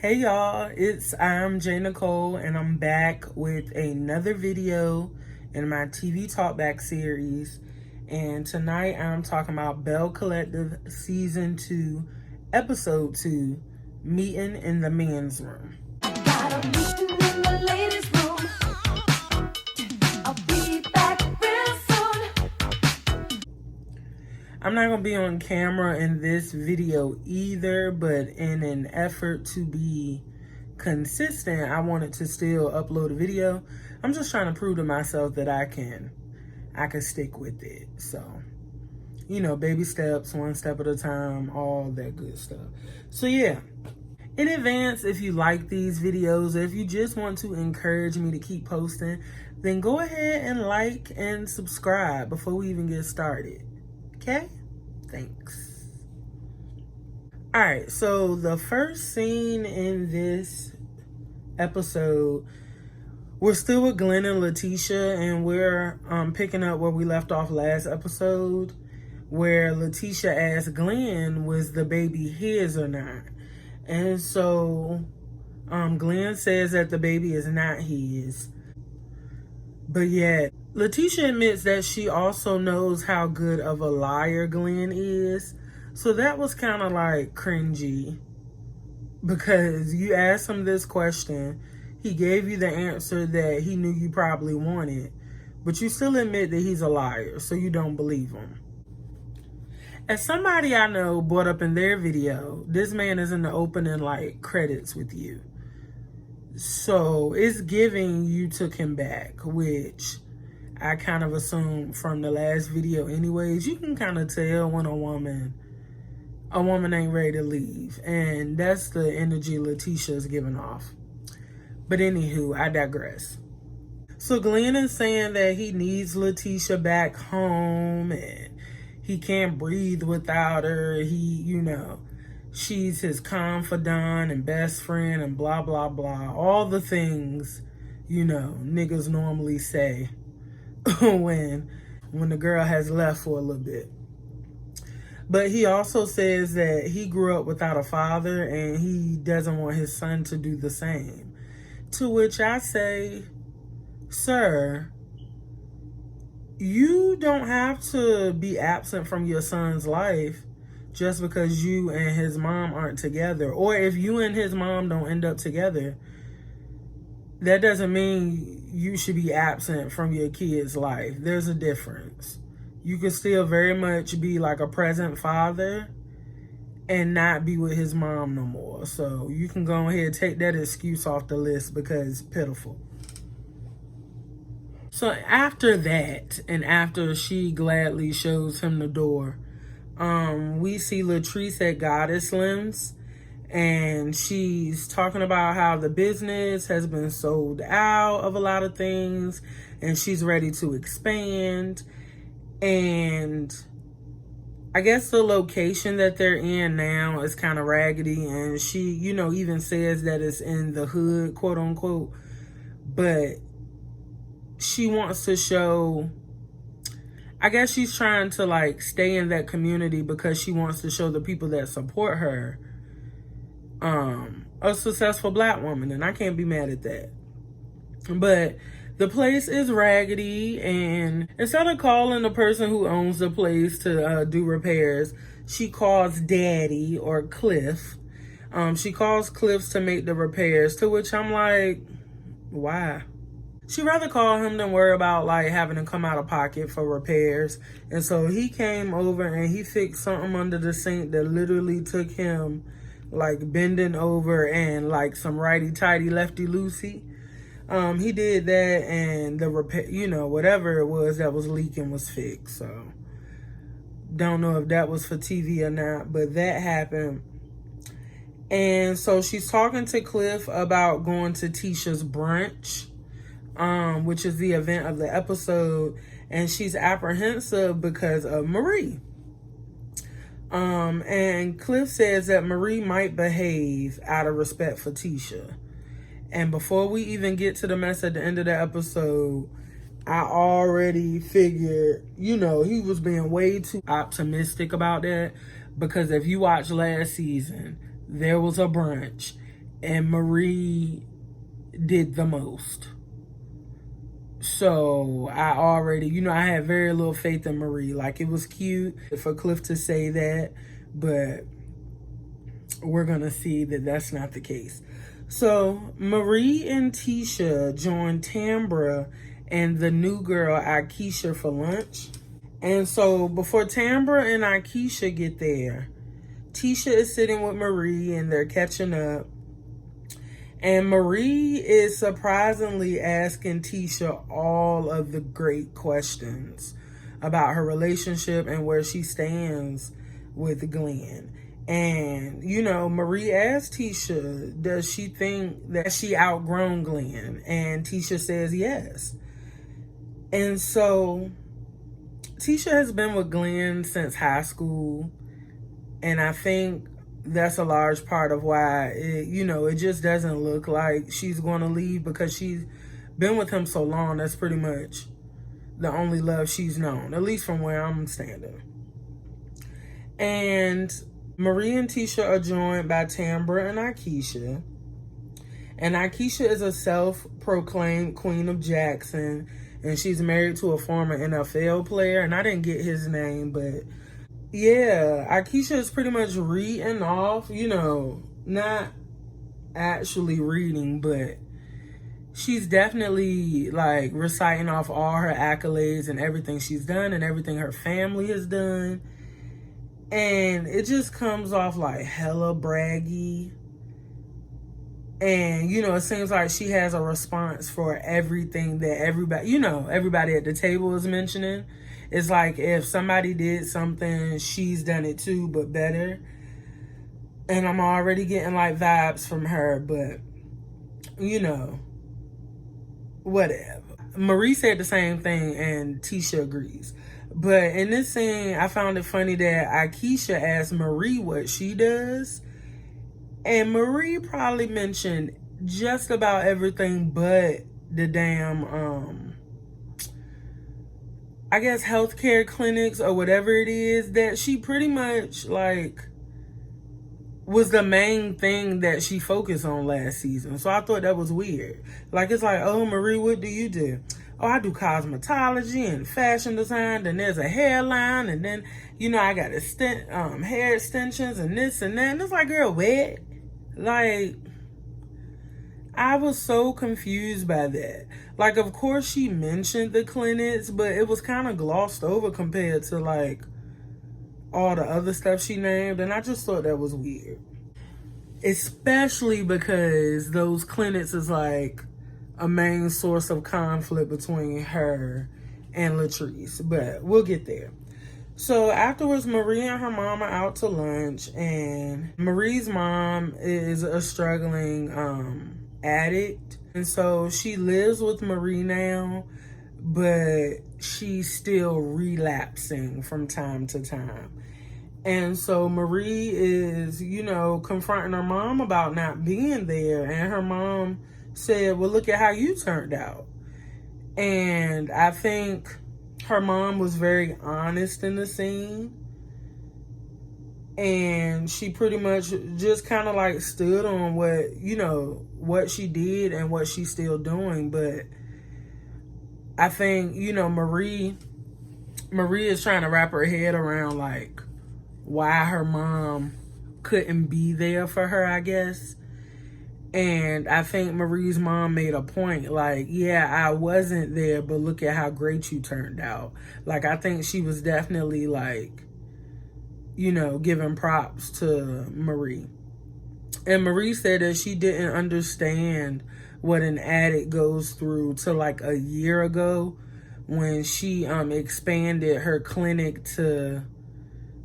Hey y'all, I'm J Nicole and I'm back with another video in my TV Talkback series. And tonight I'm talking about Belle Collective Season 2, Episode 2, Meeting in the Men's Room. Got a meeting in the ladies' room. I'll be back real soon. I'm not going to be on camera in this video either, but in an effort to be consistent, I wanted to still upload a video. I'm just trying to prove to myself that I can stick with it. So, baby steps, one step at a time, all that good stuff. So yeah, in advance, if you like these videos, if you just want to encourage me to keep posting, then go ahead and like and subscribe before we even get started. Okay? Thanks. All right, so the first scene in this episode, we're still with Glenn and Letitia, and we're picking up where we left off last episode, where Letitia asked Glenn, was the baby his or not? And so Glenn says that the baby is not his. But yet, Letitia admits that she also knows how good of a liar Glenn is. So that was kind of like cringy. Because you asked him this question, he gave you the answer that he knew you probably wanted, but you still admit that he's a liar, so you don't believe him. As somebody I know brought up in their video, this man is in the opening credits with you. So it's giving you took him back, which I kind of assumed from the last video anyways. You can kind of tell when a woman ain't ready to leave, and that's the energy Letitia's giving off. But anywho, I digress. So Glenn is saying that he needs Letitia back home and he can't breathe without her. She's his confidant and best friend and blah, blah, blah. All the things, niggas normally say when the girl has left for a little bit. But he also says that he grew up without a father and he doesn't want his son to do the same. To which I say, sir, you don't have to be absent from your son's life just because you and his mom aren't together. Or if you and his mom don't end up together, that doesn't mean you should be absent from your kid's life. There's a difference. You can still very much be like a present father and not be with his mom no more. So you can go ahead and take that excuse off the list because it's pitiful. So after that, and after she gladly shows him the door, we see Latrice at Goddess Limbs, and she's talking about how the business has been sold out of a lot of things and she's ready to expand. And I guess the location that they're in now is kind of raggedy, and she, even says that it's in the hood, quote unquote. But she wants to show, I guess she's trying to stay in that community because she wants to show the people that support her a successful black woman, and I can't be mad at that. But the place is raggedy, and instead of calling the person who owns the place to do repairs, she calls Daddy or Cliff. She calls Cliff to make the repairs, to which I'm like, why? She'd rather call him than worry about having to come out of pocket for repairs. And so he came over and he fixed something under the sink that literally took him bending over and some righty-tighty, lefty-loosey. He did that, and the repair, whatever it was that was leaking was fixed. So don't know if that was for TV or not, but that happened. And so she's talking to Cliff about going to Tisha's brunch, which is the event of the episode, and she's apprehensive because of Marie. And Cliff says that Marie might behave out of respect for Tisha. And before we even get to the mess at the end of the episode, I already figured, he was being way too optimistic about that. Because if you watch last season, there was a brunch and Marie did the most. So I already, I had very little faith in Marie. Like, it was cute for Cliff to say that, but we're gonna see that that's not the case. So Marie and Tisha joined Tambra and the new girl Akeisha for lunch. And so before Tambra and Akeisha get there, Tisha is sitting with Marie and they're catching up. And Marie is surprisingly asking Tisha all of the great questions about her relationship and where she stands with Glenn. And, Marie asked Tisha, does she think that she outgrown Glenn? And Tisha says yes. And so Tisha has been with Glenn since high school. And I think that's a large part of why it just doesn't look like she's going to leave, because she's been with him so long. That's pretty much the only love she's known, at least from where I'm standing. And Marie and Tisha are joined by Tambra and Akeisha. And Akeisha is a self-proclaimed queen of Jackson, and she's married to a former NFL player, and I didn't get his name, but yeah, Akeisha is pretty much reading off, not actually reading, but she's definitely like reciting off all her accolades and everything she's done and everything her family has done. And it just comes off like hella braggy. And, it seems like she has a response for everything that everybody at the table is mentioning. It's like if somebody did something, she's done it too, but better. And I'm already getting like vibes from her, but whatever. Marie said the same thing and Tisha agrees. But in this scene, I found it funny that Akeisha asked Marie what she does. And Marie probably mentioned just about everything but the damn, I guess healthcare clinics or whatever it is that she pretty much like was the main thing that she focused on last season. So I thought that was weird. Like, it's like, oh, Marie, what do you do? Oh, I do cosmetology and fashion design. Then there's a hairline. And then, I got hair extensions and this and that. And it's like, girl, what? Like, I was so confused by that. Like, of course she mentioned the clinics, but it was kind of glossed over compared to, like, all the other stuff she named. And I just thought that was weird. Especially because those clinics is, like, a main source of conflict between her and Latrice. But we'll get there. So afterwards, Marie and her mom are out to lunch. And Marie's mom is a struggling addict. And so she lives with Marie now, but she's still relapsing from time to time. And so Marie is, confronting her mom about not being there. And her mom said, well, look at how you turned out. And I think her mom was very honest in the scene. And she pretty much just kind of like stood on what she did and what she's still doing. But I think, Marie is trying to wrap her head around like why her mom couldn't be there for her, I guess. And I think Marie's mom made a point like, yeah, I wasn't there, but look at how great you turned out. Like, I think she was definitely like, giving props to Marie. And Marie said that she didn't understand what an addict goes through till like a year ago when she expanded her clinic to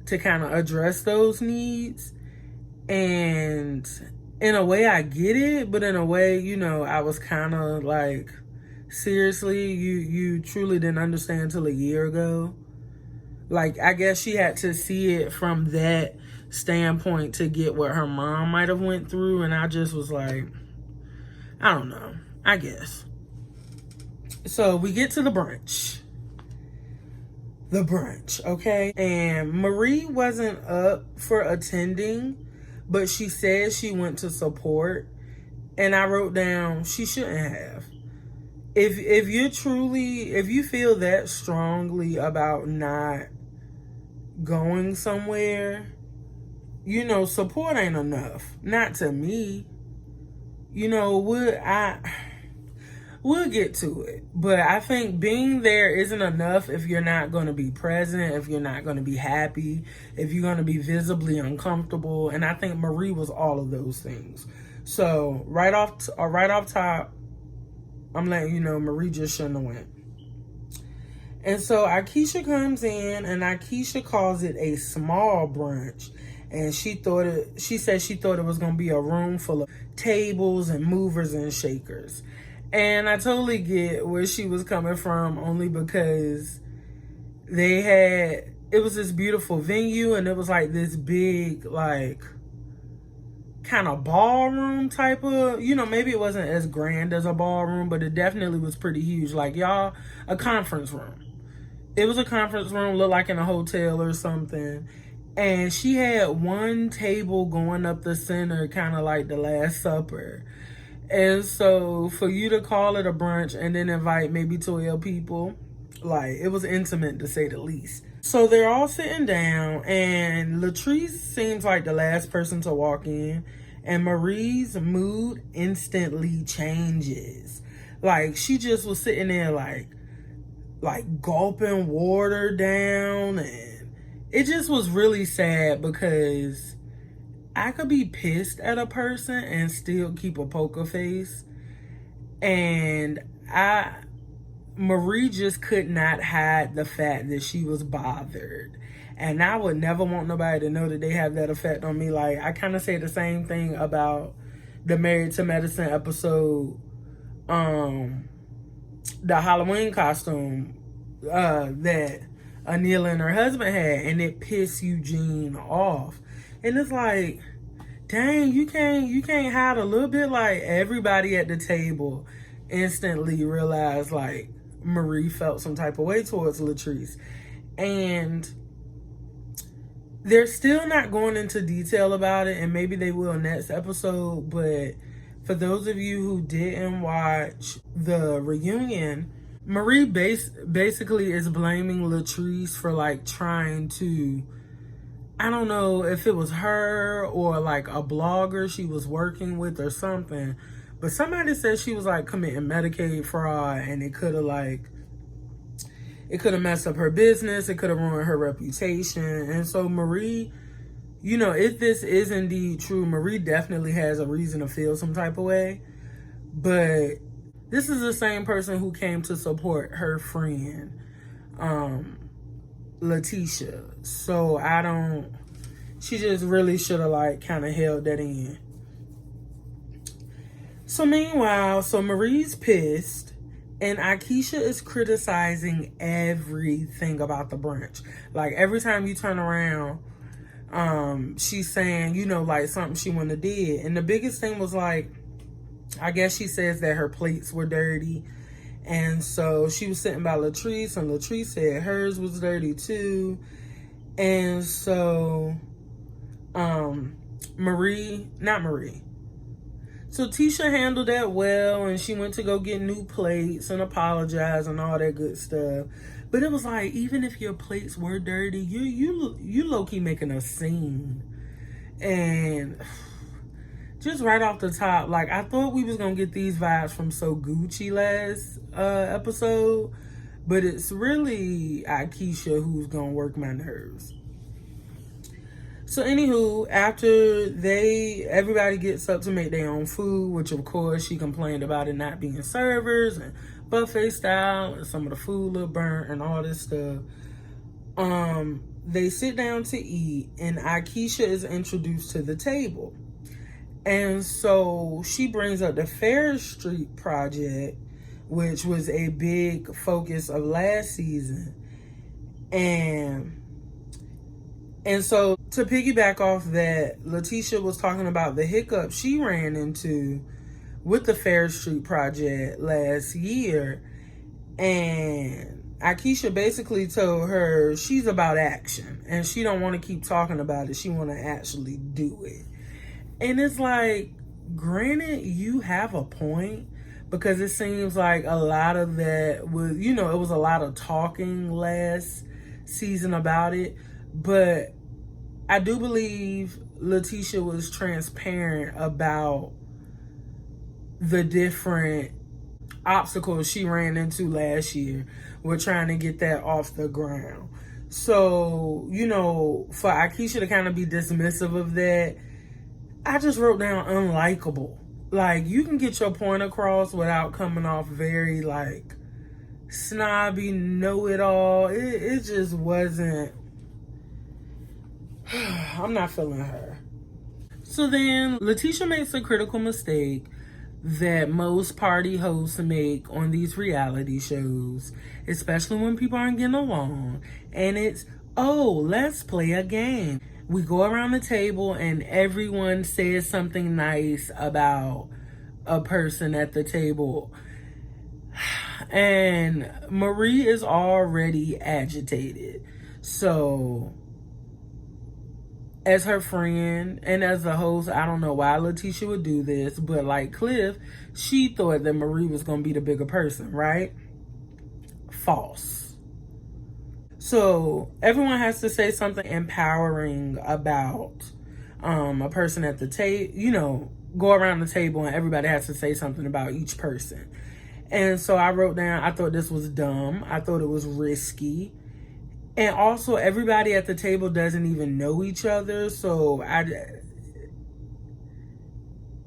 kind of address those needs. And in a way I get it, but in a way, I was kind of like, seriously, you truly didn't understand till a year ago? Like, I guess she had to see it from that standpoint to get what her mom might have went through. And I just was like, I don't know, I guess. So we get to the brunch. Okay? And Marie wasn't up for attending, but she said she went to support. And I wrote down, she shouldn't have. If you feel that strongly about not going somewhere, support ain't enough. Not to me. We'll get to it. But I think being there isn't enough if you're not going to be present, if you're not going to be happy, if you're going to be visibly uncomfortable. And I think Marie was all of those things. So right off top, I'm letting you know Marie just shouldn't have went. And so Akeisha comes in, and Akeisha calls it a small brunch. And she said she thought it was going to be a room full of tables and movers and shakers. And I totally get where she was coming from, only because it was this beautiful venue, and it was like this big, like, kind of ballroom type of, maybe it wasn't as grand as a ballroom, but it definitely was pretty huge. Like, y'all, a conference room. It was a conference room, looked like in a hotel or something. And she had one table going up the center, kind of like the Last Supper. And so for you to call it a brunch and then invite maybe 12 people, like, it was intimate to say the least. So they're all sitting down, and Latrice seems like the last person to walk in, and Marie's mood instantly changes. Like, she just was sitting there like gulping water down, and it just was really sad because I could be pissed at a person and still keep a poker face. And Marie just could not hide the fact that she was bothered. And I would never want nobody to know that they have that effect on me. Like, I kind of say the same thing about the Married to Medicine episode, the Halloween costume that Anila and her husband had, and it pissed Eugene off. And it's like, dang, you can't hide a little bit. Like, everybody at the table instantly realized, like, Marie felt some type of way towards Latrice. And they're still not going into detail about it, and maybe they will next episode, but for those of you who didn't watch the reunion, Marie basically is blaming Latrice for, like, trying to, I don't know if it was her or like a blogger she was working with or something, but somebody said she was like committing Medicaid fraud, and it could have messed up her business, it could have ruined her reputation. And so Marie, if this is indeed true, Marie definitely has a reason to feel some type of way. But this is the same person who came to support her friend, Letitia. So she just really should have, like, kind of held that in. So meanwhile, Marie's pissed, and Akeisha is criticizing everything about the brunch. Like, every time you turn around, she's saying, like, something she wouldn't have did. And the biggest thing was, like, I guess she says that her plates were dirty. And so she was sitting by Latrice, and Latrice said hers was dirty too. And so So Tisha handled that well, and she went to go get new plates and apologize and all that good stuff. But it was like, even if your plates were dirty, you low-key making a scene. And just right off the top, like, I thought we was gonna get these vibes from So Gucci last episode, but it's really Akeisha who's gonna work my nerves. So anywho, after everybody gets up to make their own food, which of course she complained about it not being servers and buffet style, and some of the food looked burnt and all this stuff. They sit down to eat, and Akeisha is introduced to the table. And so she brings up the Fair Street project, which was a big focus of last season. And so to piggyback off that, Letitia was talking about the hiccup she ran into with the Fair Street project last year. And Akeisha basically told her she's about action, and she don't want to keep talking about it. She want to actually do it. And it's like, granted, you have a point, because it seems like a lot of that was, it was a lot of talking last season about it. But I do believe Letitia was transparent about the different obstacles she ran into last year. We're trying to get that off the ground. So, for Akeisha to kind of be dismissive of that, I just wrote down unlikable. Like, you can get your point across without coming off very, like, snobby, know-it-all. It just wasn't... I'm not feeling her. So then, Letitia makes a critical mistake that most party hosts make on these reality shows, especially when people aren't getting along. And it's, oh, let's play a game. We go around the table and everyone says something nice about a person at the table. And Marie is already agitated. So, as her friend and as a host, I don't know why Letitia would do this, but like Cliff, she thought that Marie was going to be the bigger person, right? False. So everyone has to say something empowering about a person at the table, go around the table and everybody has to say something about each person. And so I wrote down, I thought this was dumb. I thought it was risky. And also, everybody at the table doesn't even know each other, so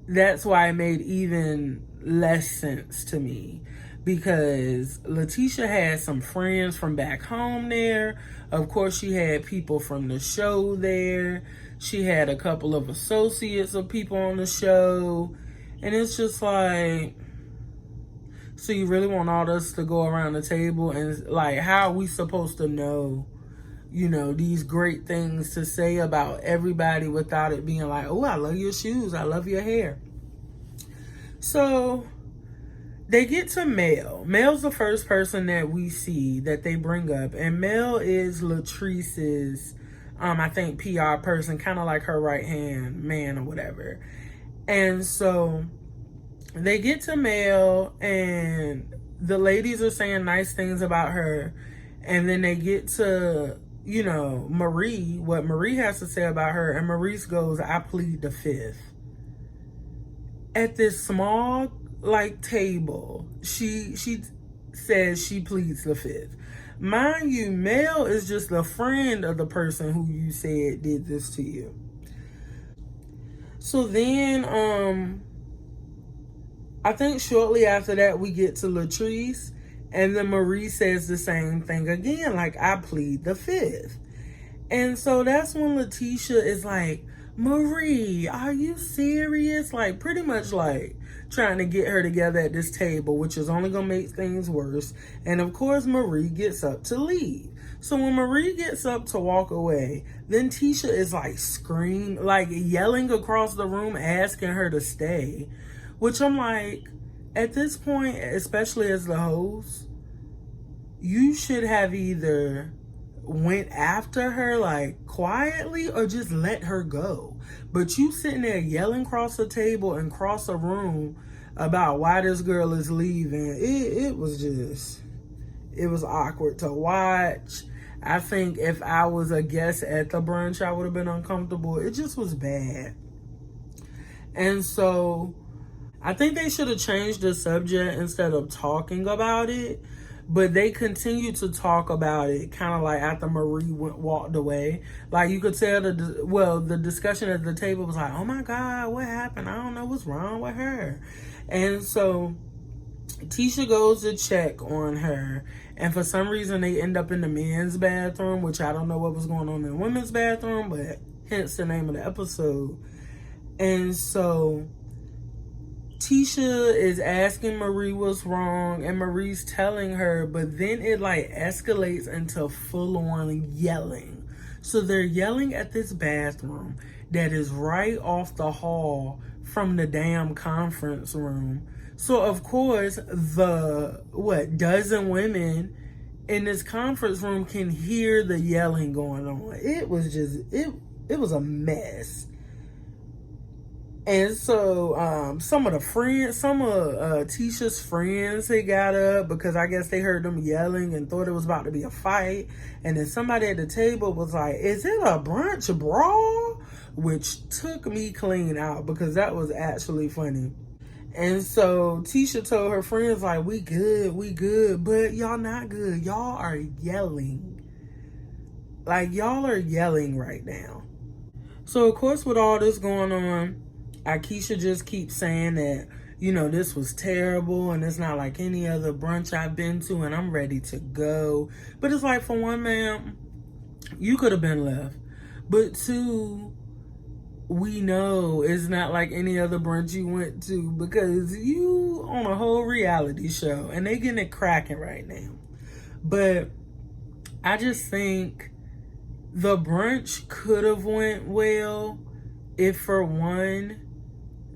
that's why it made even less sense to me. Because Letitia had some friends from back home there. Of course, she had people from the show there. She had a couple of associates of people on the show. And it's just like... So you really want all us to go around the table and, like, how are we supposed to know, these great things to say about everybody without it being like, oh, I love your shoes, I love your hair. So they get to Mel. Mel's the first person that we see that they bring up. And Mel is Latrice's, I think, PR person, kind of like her right-hand man or whatever. And so... they get to Mel, and the ladies are saying nice things about her. And then they get to, Marie, what Marie has to say about her. And Maurice goes, I plead the fifth. At this small, table, she says she pleads the fifth. Mind you, Mel is just a friend of the person who you said did this to you. So then, I think shortly after that, we get to Latrice, and then Marie says the same thing again, like, I plead the fifth. And so that's when Letitia is like, Marie, are you serious? Like, pretty much like trying to get her together at this table, which is only going to make things worse. And of course, Marie gets up to leave. So when Marie gets up to walk away, then Tisha is like yelling across the room, asking her to stay. Which I'm like, at this point, especially as the host, you should have either went after her like quietly or just let her go. But you sitting there yelling across the table and across a room about why this girl is leaving, it was awkward to watch. I think if I was a guest at the brunch, I would have been uncomfortable. It just was bad. And so I think they should have changed the subject instead of talking about it. But they continued to talk about it kind of like after Marie walked away. Like, you could tell the discussion at the table was like, oh my God, what happened? I don't know what's wrong with her. And so Tisha goes to check on her. And for some reason, they end up in the men's bathroom, which I don't know what was going on in the women's bathroom, but hence the name of the episode. And so Tisha is asking Marie what's wrong, and Marie's telling her, but then it escalates into full-on yelling. So they're yelling at this bathroom that is right off the hall from the damn conference room. So of course, the dozen women in this conference room can hear the yelling going on. It was just, it was a mess. And so some of Tisha's friends, they got up because I guess they heard them yelling and thought it was about to be a fight. And then somebody at the table was like, "Is it a brunch brawl?" Which took me clean out because that was actually funny. And so Tisha told her friends, like, we good, but y'all not good. Y'all are yelling. Like, y'all are yelling right now. So, of course, with all this going on, Akeisha just keeps saying that, this was terrible and it's not like any other brunch I've been to and I'm ready to go. But it's like, for one, man, you could have been left. But two, we know it's not like any other brunch you went to because you on a whole reality show and they getting it cracking right now. But I just think the brunch could have went well if, for one,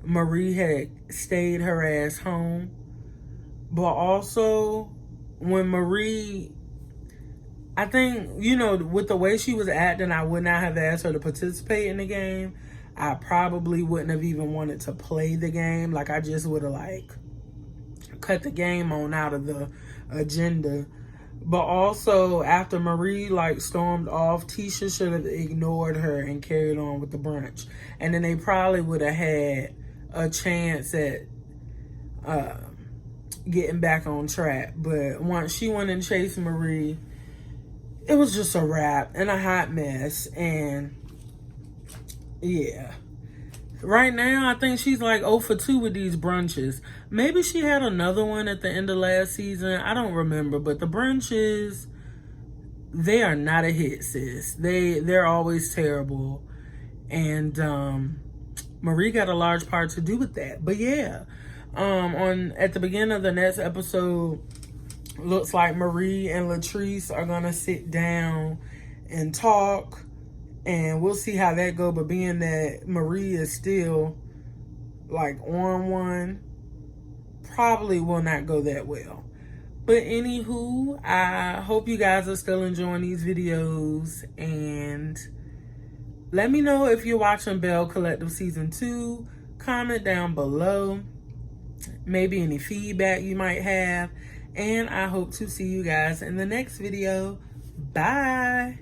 Marie had stayed her ass home. But also, when Marie, I think, with the way she was acting, I would not have asked her to participate in the game. I probably wouldn't have even wanted to play the game. Like, I just would have, cut the game on out of the agenda. But also, after Marie, stormed off, Tisha should have ignored her and carried on with the brunch. And then they probably would have had a chance at getting back on track. But once she went and chased Marie, it was just a wrap and a hot mess. And yeah. Right now, I think she's 0 for 2 with these brunches. Maybe she had another one at the end of last season. I don't remember. But the brunches, they are not a hit, sis. They're always terrible. And Marie got a large part to do with that. But yeah, at the beginning of the next episode, looks like Marie and Latrice are gonna sit down and talk, and we'll see how that go. But being that Marie is still on one, probably will not go that well. But anywho, I hope you guys are still enjoying these videos, and let me know if you're watching Belle Collective Season 2. Comment down below. Maybe any feedback you might have. And I hope to see you guys in the next video. Bye.